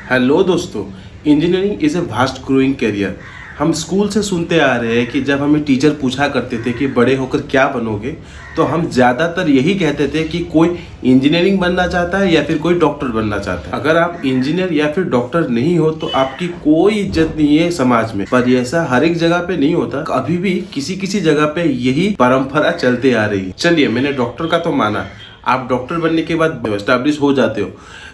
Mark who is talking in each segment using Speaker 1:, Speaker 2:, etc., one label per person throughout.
Speaker 1: Hello दोस्तों, engineering is a vast growing career. हम school से सुनते आ रहे हैं कि जब हमें टीचर पूछा करते थे कि बड़े होकर क्या बनोगे, तो हम ज़्यादातर यही कहते थे कि कोई इंजीनियरिंग बनना चाहता है या फिर कोई डॉक्टर बनना चाहता है। अगर आप इंजीनियर या फिर डॉक्टर नहीं हो तो आपकी कोई इज्जत नहीं है समाज में। पर ऐसा हर एक जगह पे नहीं होता, अभी भी किसी किसी जगह पे यही परंपरा चलते आ रही है। चलिए, मैंने डॉक्टर का तो माना, आप डॉक्टर बनने के बाद एस्टैब्लिश हो जाते हो,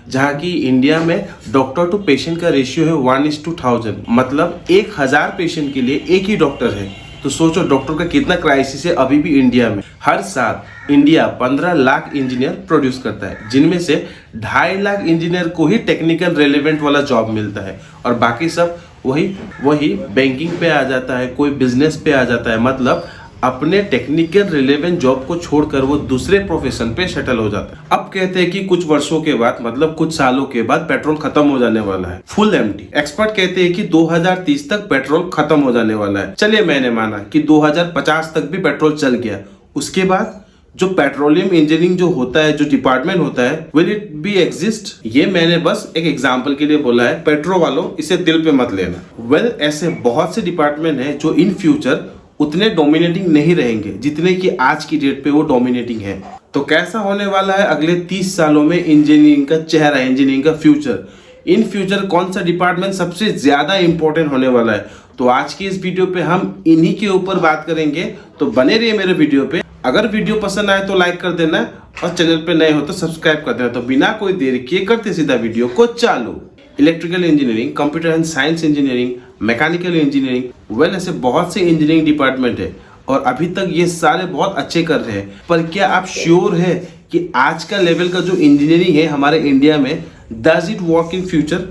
Speaker 1: जहाँ की इंडिया में डॉक्टर टू पेशेंट का रेशियो है 1:1000, मतलब 1000 पेशेंट के लिए एक ही डॉक्टर है। तो सोचो डॉक्टर का कितना क्राइसिस है अभी भी इंडिया में। हर साल इंडिया 15 लाख इंजीनियर प्रोड्यूस करता है, जिनमें से 2.5 लाख इंजीनियर को ही टेक्निकल रेलेवेंट वाला जॉब मिलता है और बाकी सब वही बैंकिंग पे आ जाता है, कोई बिजनेस पे आ जाता है। मतलब अपने टेक्निकल रिलेवेंट जॉब को छोड़कर वो दूसरे प्रोफेशन पे सेटल हो जाता है। अब कहते हैं कि कुछ वर्षों के बाद, मतलब कुछ सालों के बाद पेट्रोल खत्म हो जाने वाला है, फुल एम्प्टी। एक्सपर्ट कहते हैं कि 2030 तक पेट्रोल खत्म हो जाने वाला है। चलिए, मैंने माना कि 2050 तक भी पेट्रोल चल गया। उसके बाद जो पेट्रोलियम इंजीनियरिंग जो होता है, जो डिपार्टमेंट होता है, विल इट बी एग्जिस्ट? ये मैंने बस एक एग्जांपल के लिए बोला है, पेट्रो वालों इसे दिल पे मत लेना। वेल, ऐसे बहुत से डिपार्टमेंट है जो इन फ्यूचर उतने डोमिनेटिंग नहीं रहेंगे जितने कि आज की डेट पे वो डोमिनेटिंग है। तो कैसा होने वाला है अगले 30 सालों में इंजीनियरिंग का चेहरा, इंजीनियरिंग का फ्यूचर? इन फ्यूचर कौन सा डिपार्टमेंट सबसे ज्यादा इंपॉर्टेंट होने वाला है? तो आज की इस वीडियो पे हम इन्हीं के ऊपर बात करेंगे, तो बने रहिए मेरे वीडियो पे। अगर वीडियो पसंद आए तो लाइक कर देना और चैनल पे नए हो तो सब्सक्राइब कर देना। तो बिना कोई देरी किए करते सीधा वीडियो को चालू। Electrical engineering, computer and science engineering, mechanical engineering, well ऐसे बहुत से इंजीनियरिंग डिपार्टमेंट है और अभी तक ये सारे बहुत अच्छे कर रहे हैं। पर क्या आप श्योर है कि आज का लेवल का जो इंजीनियरिंग है हमारे इंडिया में, does it work in future?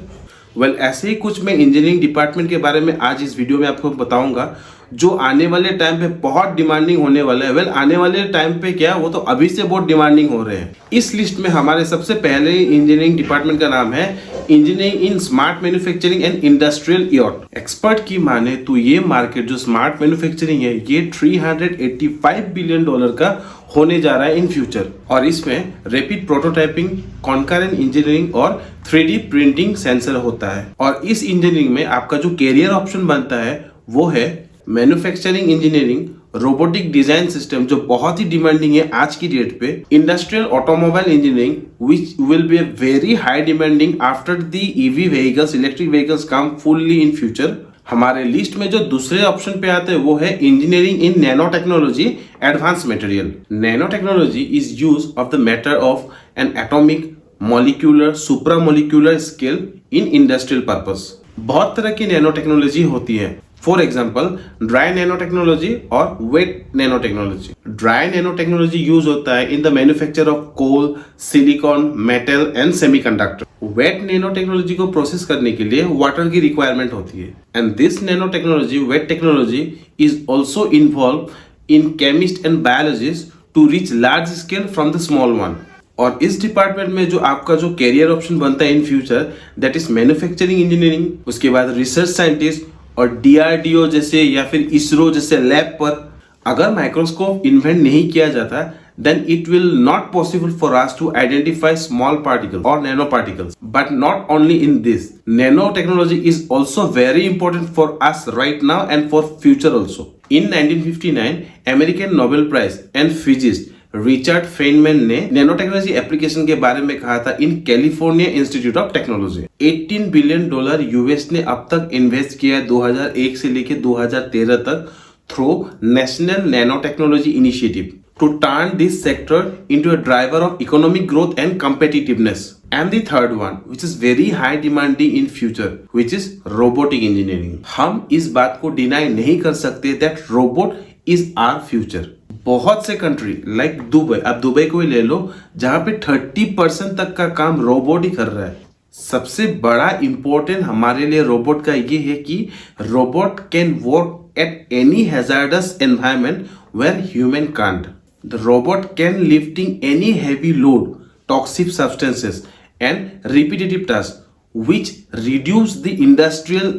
Speaker 1: Well, ऐसे ही कुछ मैं इंजीनियरिंग डिपार्टमेंट के बारे में आज इस वीडियो में आपको बताऊंगा जो आने वाले टाइम पे बहुत डिमांडिंग होने वाला है। वेल, आने वाले टाइम पे क्या, वो तो अभी से बहुत डिमांडिंग हो रहे हैं। इस लिस्ट में हमारे सबसे पहले इंजीनियरिंग डिपार्टमेंट का नाम है engineering in smart manufacturing and industrial yard. Expert की माने तो ये मार्केट जो स्मार्ट मैन्युफैक्चरिंग है, ये $385 बिलियन का होने जा रहा है इन फ्यूचर। और इसमें रैपिड प्रोटोटाइपिंग, कॉन्करेंट इंजीनियरिंग और 3D प्रिंटिंग सेंसर होता है। और इस इंजीनियरिंग में आपका जो कैरियर ऑप्शन बनता है वो है manufacturing engineering, robotic design system जो बहुत ही डिमांडिंग है आज की डेट पे, industrial automobile engineering which will be very high demanding after the EV vehicles, electric vehicles come fully in future. हमारे लिस्ट में जो दूसरे ऑप्शन पे आते हैं वो है engineering in nano technology, advance material. Nano technology is use of the matter of an atomic, molecular, supramolecular scale in industrial purpose. बहुत तरह की नैनो टेक्नोलॉजी होती है। For example, dry nano technology और wet nano technology. Dry nano technology use होता है in the manufacture of coal, silicon, metal and semiconductor. Wet nano technology को process करने के लिए वाटर की रिक्वायरमेंट होती है। And this nano technology, wet technology, is also involve in chemist and biologist to reach large scale from the small one. और इस department में जो आपका जो कैरियर ऑप्शन बनता है in future, that is manufacturing engineering, उसके बाद रिसर्च साइंटिस्ट और DRDO जैसे या फिर इसरो जैसे लैब पर। अगर माइक्रोस्कोप इन्वेंट नहीं किया जाता, then it will not possible for us to identify small particles or nano particles. But not only in this, nanotechnology is also very important for us right now and for future also. In 1959, American Nobel Prize and physicist Richard Feynman ने nano technology application के बारे में कहा था in California institute of technology. $18 billion US ने अब तक invest किया है 2001 से लेकर 2013 तक through national nano technology initiative to turn this sector into a driver of economic growth and competitiveness. And the third one, which is very high demanding in future, which is robotic engineering. हम इस बात को deny नहीं कर सकते that robot is our future. बहुत से country like Dubai, अब दुबई को ही ले लो, जहां पे 30% तक का काम रोबोट ही कर रहा है। सबसे बड़ा इंपॉर्टेंट हमारे लिए रोबोट का ये है कि robot can work at any hazardous environment where human can't. The robot can lifting any heavy load, toxic substances and repetitive task which reduce the industrial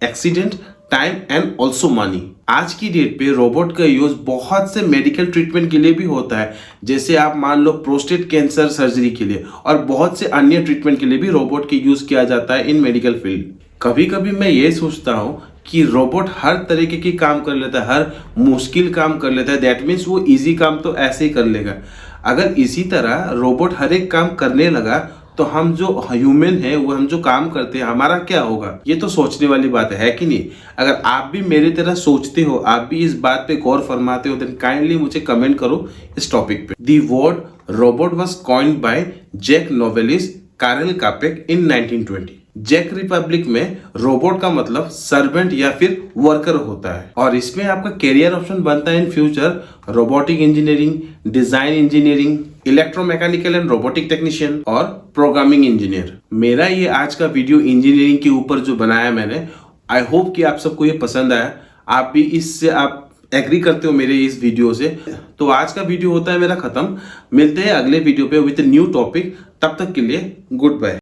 Speaker 1: accident, time and also money. आज की date पे robot का use बहुत से medical treatment के लिए भी होता है, जैसे आप मान लो प्रोस्टेट कैंसर सर्जरी के लिए, और बहुत से अन्य ट्रीटमेंट के लिए भी रोबोट का यूज किया जाता है इन मेडिकल फील्ड। कभी कभी मैं ये सोचता हूँ कि रोबोट हर तरीके की काम कर लेता है, हर मुश्किल काम कर लेता है, दैट मीन्स वो इजी काम तो ऐसे ही कर लेगा। अगर इसी तरह रोबोट हर एक काम करने लगा तो हम जो ह्यूमन है, वो हम जो काम करते हैं, हमारा क्या होगा? ये तो सोचने वाली बात है कि नहीं? अगर आप भी मेरी तरह सोचते हो, आप भी इस बात पे गौर फरमाते हो, देन काइंडली मुझे कमेंट करो इस टॉपिक पे। The word robot was coined by जैक नोवेलिस कार्ल कापेक इन 1920। जैक रिपब्लिक में रोबोट का मतलब सर्वेंट या फिर वर्कर होता है, और इसमें आपका कैरियर ऑप्शन बनता है in future robotic engineering, design engineering, electromechanical and robotic technician और प्रोग्रामिंग इंजीनियर। मेरा ये आज का वीडियो इंजीनियरिंग के ऊपर जो बनाया मैंने, आई होप कि आप सबको ये पसंद आया, आप भी इससे आप एग्री करते हो मेरे इस वीडियो से। तो आज का वीडियो होता है मेरा खत्म। मिलते हैं अगले वीडियो पे विद न्यू टॉपिक। तब तक के लिए गुड बाय।